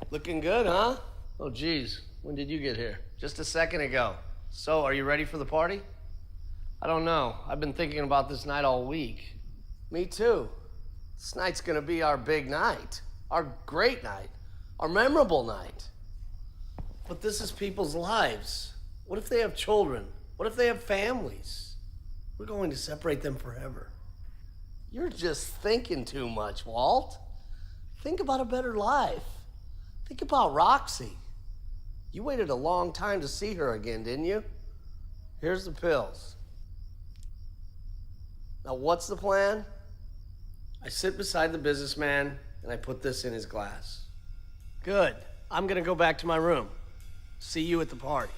Looking good, huh? Oh, geez. When did you get here? Just a second ago. So, are you ready for the party? I don't know. I've been thinking about this night all week. Me too. This night's gonna be our big night. Our great night. Our memorable night. But this is people's lives. What if they have children? What if they have families? We're going to separate them forever. You're just thinking too much, Walt. Think about a better life. Think about Roxy. You waited a long time to see her again, didn't you? Here's the pills. Now, what's the plan? I sit beside the businessman, and I put this in his glass. Good. I'm gonna go back to my room. See you at the party.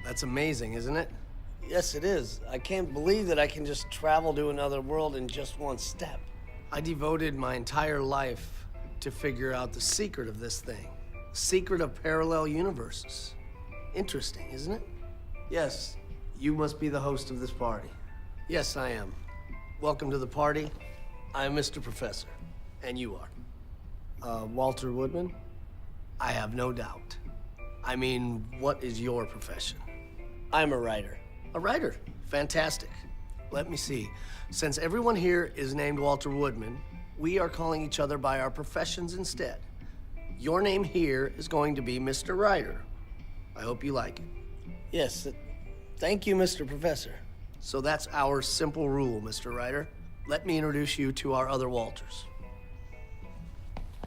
That's amazing, isn't it? Yes, it is. I can't believe that I can just travel to another world in just one step. I devoted my entire life to figure out the secret of this thing. The secret of parallel universes. Interesting, isn't it? Yes, you must be the host of this party. Yes, I am. Welcome to the party. I'm Mr. Professor, and you are. Walter Woodman? I have no doubt. I mean, what is your profession? I'm a writer. A writer? Fantastic. Let me see. Since everyone here is named Walter Woodman, we are calling each other by our professions instead. Your name here is going to be Mr. Writer. I hope you like it. Yes, thank you, Mr. Professor. So that's our simple rule, Mr. Writer. Let me introduce you to our other Walters.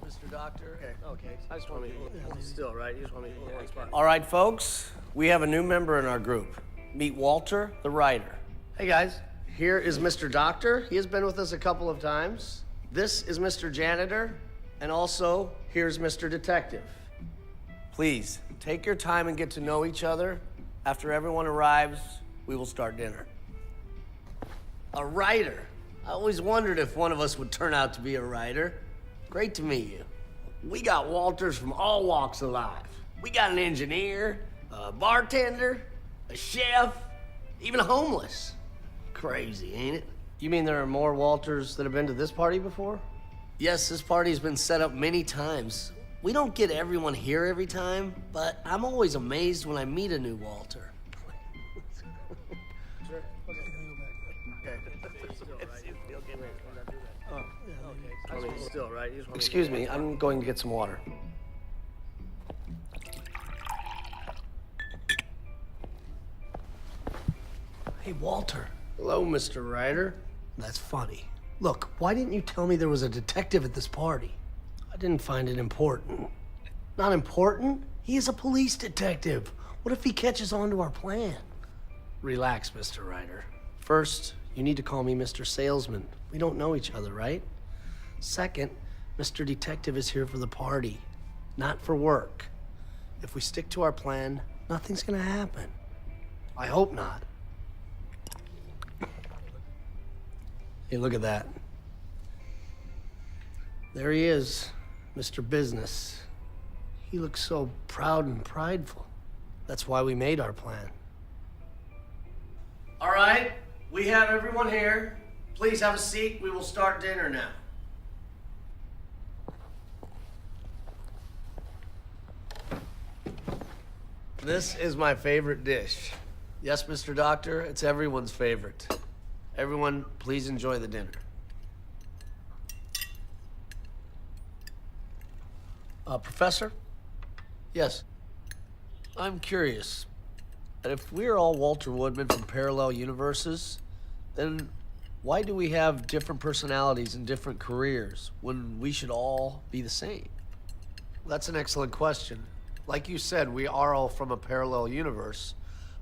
Mr. Doctor. Okay. I just want to hold still, right? You just want me to hold one spot. All right, folks. We have a new member in our group. Meet Walter, the writer. Hey, guys. Here is Mr. Doctor. He has been with us a couple of times. This is Mr. Janitor. And also, here's Mr. Detective. Please, take your time and get to know each other. After everyone arrives, we will start dinner. A writer. I always wondered if one of us would turn out to be a writer. Great to meet you. We got Walters from all walks of life. We got an engineer, a bartender, a chef, even a homeless. Crazy, ain't it? You mean there are more Walters that have been to this party before? Yes, this party's been set up many times. We don't get everyone here every time, but I'm always amazed when I meet a new Walter. Sure. Okay. Still, right? Excuse me, I'm going to get some water. Hey, Walter. Hello, Mr. Ryder. That's funny. Look, why didn't you tell me there was a detective at this party? I didn't find it important. Not important? He is a police detective. What if he catches on to our plan? Relax, Mr. Ryder. First, you need to call me Mr. Salesman. We don't know each other, right? Second, Mr. Detective is here for the party, not for work. If we stick to our plan, nothing's gonna happen. I hope not. Hey, look at that. There he is, Mr. Business. He looks so proud and prideful. That's why we made our plan. All right, we have everyone here. Please have a seat. We will start dinner now. This is my favorite dish. Yes, Mr. Doctor, it's everyone's favorite. Everyone, please enjoy the dinner. Professor? Yes. I'm curious. If we're all Walter Woodman from parallel universes, then why do we have different personalities and different careers when we should all be the same? That's an excellent question. Like you said, we are all from a parallel universe,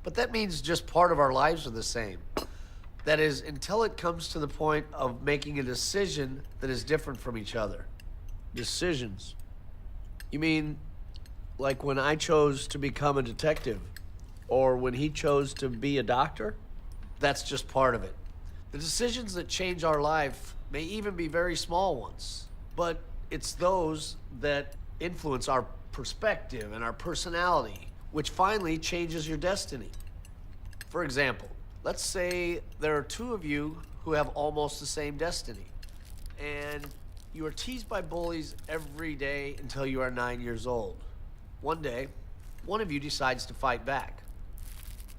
but that means just part of our lives are the same. That is, until it comes to the point of making a decision that is different from each other. Decisions. You mean, like when I chose to become a detective? Or when he chose to be a doctor? That's just part of it. The decisions that change our life may even be very small ones, but it's those that influence our perspective and our personality, which finally changes your destiny. For example, let's say there are two of you who have almost the same destiny, and you are teased by bullies every day until you are 9 years old. One day, one of you decides to fight back.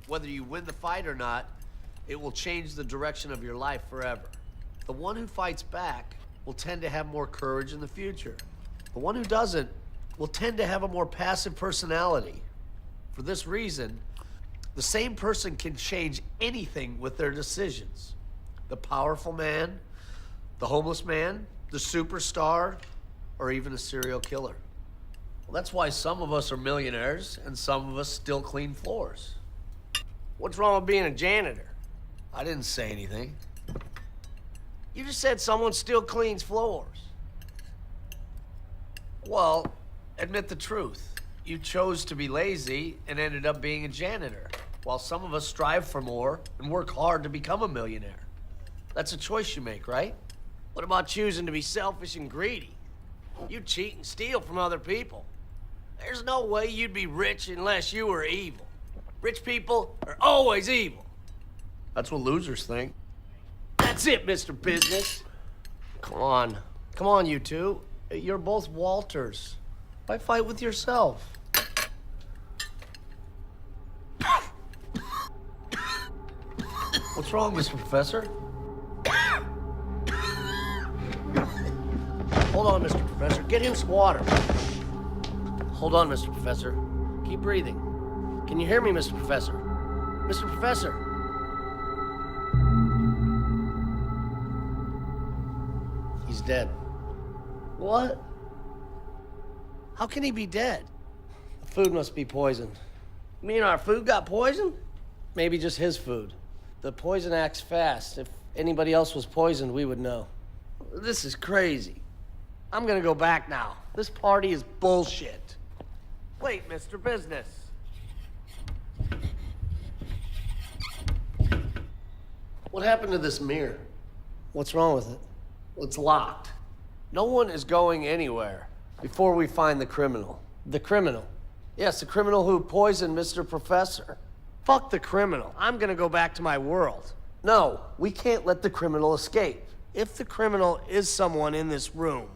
Whether you win the fight or not, it will change the direction of your life forever. The one who fights back will tend to have more courage in the future. The one who doesn't will tend to have a more passive personality. For this reason, the same person can change anything with their decisions. The powerful man, the homeless man, the superstar, or even a serial killer. Well, that's why some of us are millionaires and some of us still clean floors. What's wrong with being a janitor? I didn't say anything. You just said someone still cleans floors. Well, admit the truth. You chose to be lazy and ended up being a janitor, while some of us strive for more and work hard to become a millionaire. That's a choice you make, right? What about choosing to be selfish and greedy? You cheat and steal from other people. There's no way you'd be rich unless you were evil. Rich people are always evil. That's what losers think. That's it, Mr. Business. Come on. Come on, you two. You're both Walters. Why fight with yourself? What's wrong, Mr. Professor? Hold on, Mr. Professor. Get him some water. Hold on, Mr. Professor. Keep breathing. Can you hear me, Mr. Professor? Mr. Professor? He's dead. What? How can he be dead? The food must be poisoned. You mean our food got poisoned? Maybe just his food. The poison acts fast. If anybody else was poisoned, we would know. This is crazy. I'm gonna go back now. This party is bullshit. Wait, Mr. Business. What happened to this mirror? What's wrong with it? It's locked. No one is going anywhere before we find the criminal. The criminal? Yes, the criminal who poisoned Mr. Professor. Fuck the criminal. I'm gonna go back to my world. No, we can't let the criminal escape. If the criminal is someone in this room,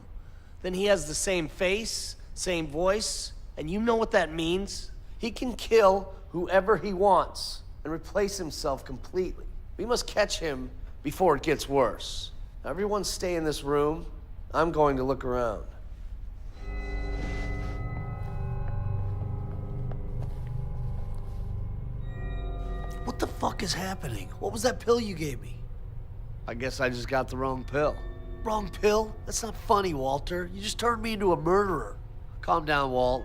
then he has the same face, same voice, and you know what that means? He can kill whoever he wants and replace himself completely. We must catch him before it gets worse. Everyone stay in this room. I'm going to look around. What the fuck is happening? What was that pill you gave me? I guess I just got the wrong pill. Wrong pill? That's not funny, Walter. You just turned me into a murderer. Calm down, Walt.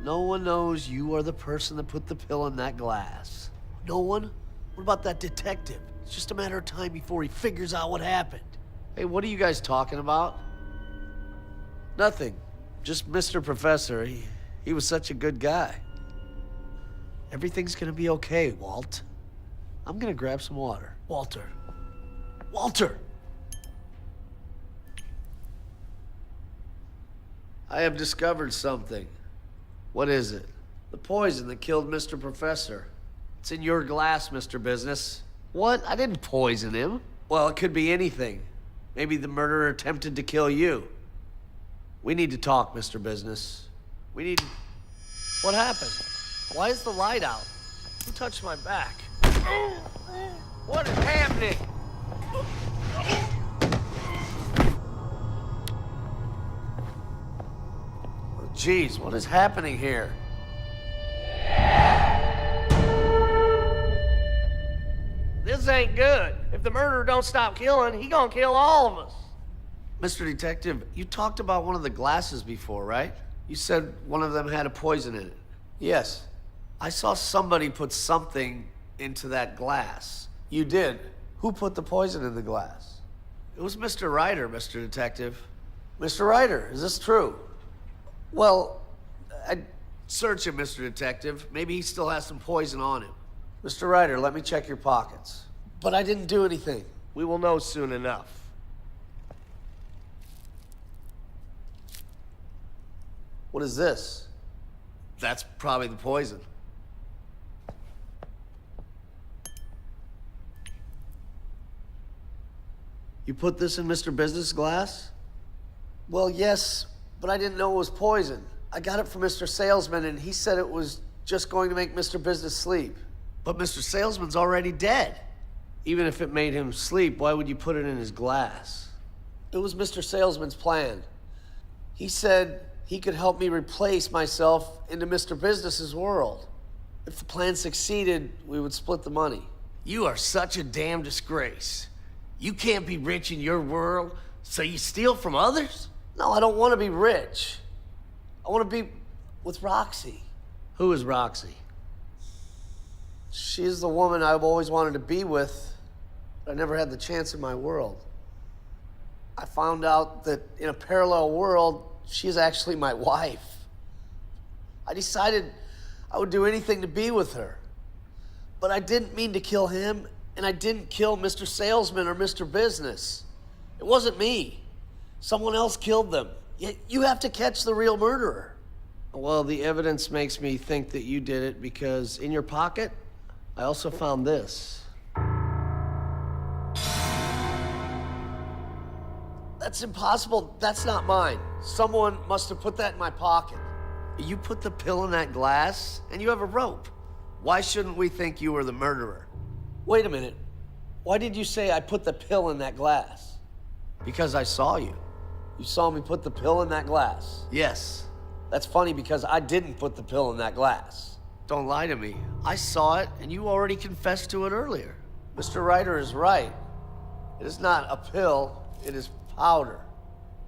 No one knows you are the person that put the pill in that glass. No one? What about that detective? It's just a matter of time before he figures out what happened. Hey, what are you guys talking about? Nothing. Just Mr. Professor. He was such a good guy. Everything's gonna be okay, Walt. I'm gonna grab some water. Walter. Walter! I have discovered something. What is it? The poison that killed Mr. Professor. It's in your glass, Mr. Business. What? I didn't poison him. Well, it could be anything. Maybe the murderer attempted to kill you. We need to talk, Mr. Business. We need... What happened? Why is the light out? Who touched my back? What is happening? Oh, jeez, what is happening here? This ain't good. If the murderer don't stop killing, he gonna kill all of us. Mr. Detective, you talked about one of the glasses before, right? You said one of them had a poison in it. Yes. I saw somebody put something into that glass. You did? Who put the poison in the glass? It was Mr. Ryder, Mr. Detective. Mr. Ryder, is this true? Well, Search him, Mr. Detective. Maybe he still has some poison on him. Mr. Ryder, let me check your pockets. But I didn't do anything. We will know soon enough. What is this? That's probably the poison. You put this in Mr. Business' glass? Well, yes, but I didn't know it was poison. I got it from Mr. Salesman, and he said it was just going to make Mr. Business sleep. But Mr. Salesman's already dead. Even if it made him sleep, why would you put it in his glass? It was Mr. Salesman's plan. He said he could help me replace myself into Mr. Business's world. If the plan succeeded, we would split the money. You are such a damn disgrace. You can't be rich in your world, so you steal from others? No, I don't want to be rich. I want to be with Roxy. Who is Roxy? She is the woman I've always wanted to be with, but I never had the chance in my world. I found out that in a parallel world, she is actually my wife. I decided I would do anything to be with her. But I didn't mean to kill him, and I didn't kill Mr. Salesman or Mr. Business. It wasn't me. Someone else killed them. You have to catch the real murderer. Well, the evidence makes me think that you did it because in your pocket, I also found this. That's impossible. That's not mine. Someone must have put that in my pocket. You put the pill in that glass, and you have a rope. Why shouldn't we think you were the murderer? Wait a minute. Why did you say I put the pill in that glass? Because I saw you. You saw me put the pill in that glass? Yes. That's funny because I didn't put the pill in that glass. Don't lie to me. I saw it, and you already confessed to it earlier. Mr. Ryder is right. It is not a pill, it is powder.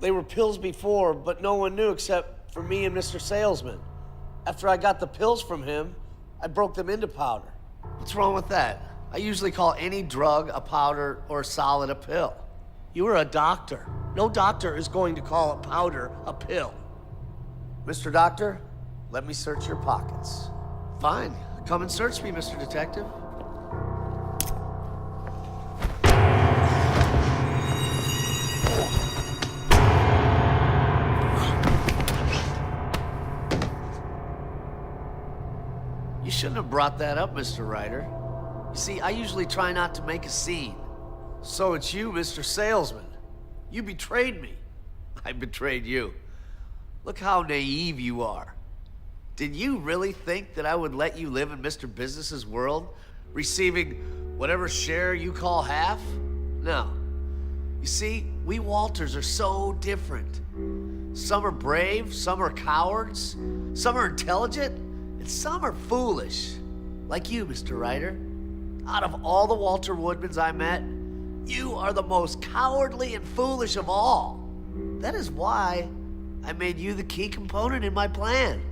They were pills before, but no one knew except for me and Mr. Salesman. After I got the pills from him, I broke them into powder. What's wrong with that? I usually call any drug a powder or a solid a pill. You are a doctor. No doctor is going to call a powder a pill. Mr. Doctor, let me search your pockets. Fine. Come and search me, Mr. Detective. You shouldn't have brought that up, Mr. Ryder. You see, I usually try not to make a scene. So it's you, Mr. Salesman. You betrayed me. I betrayed you. Look how naive you are. Did you really think that I would let you live in Mr. Business's world, receiving whatever share you call half? No. You see, we Walters are so different. Some are brave, some are cowards, some are intelligent, and some are foolish. Like you, Mr. Ryder. Out of all the Walter Woodmans I met, you are the most cowardly and foolish of all. That is why I made you the key component in my plan.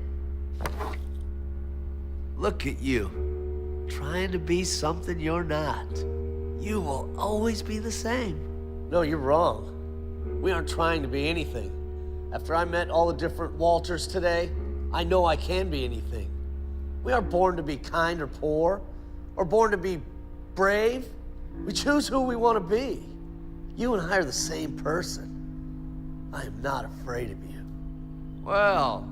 Look at you, trying to be something you're not. You will always be the same. No, you're wrong. We aren't trying to be anything. After I met all the different Walters today, I know I can be anything. We aren't born to be kind or poor, or born to be brave. We choose who we want to be. You and I are the same person. I am not afraid of you. Well,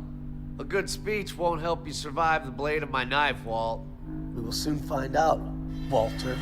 a good speech won't help you survive the blade of my knife, Walt. We will soon find out, Walter.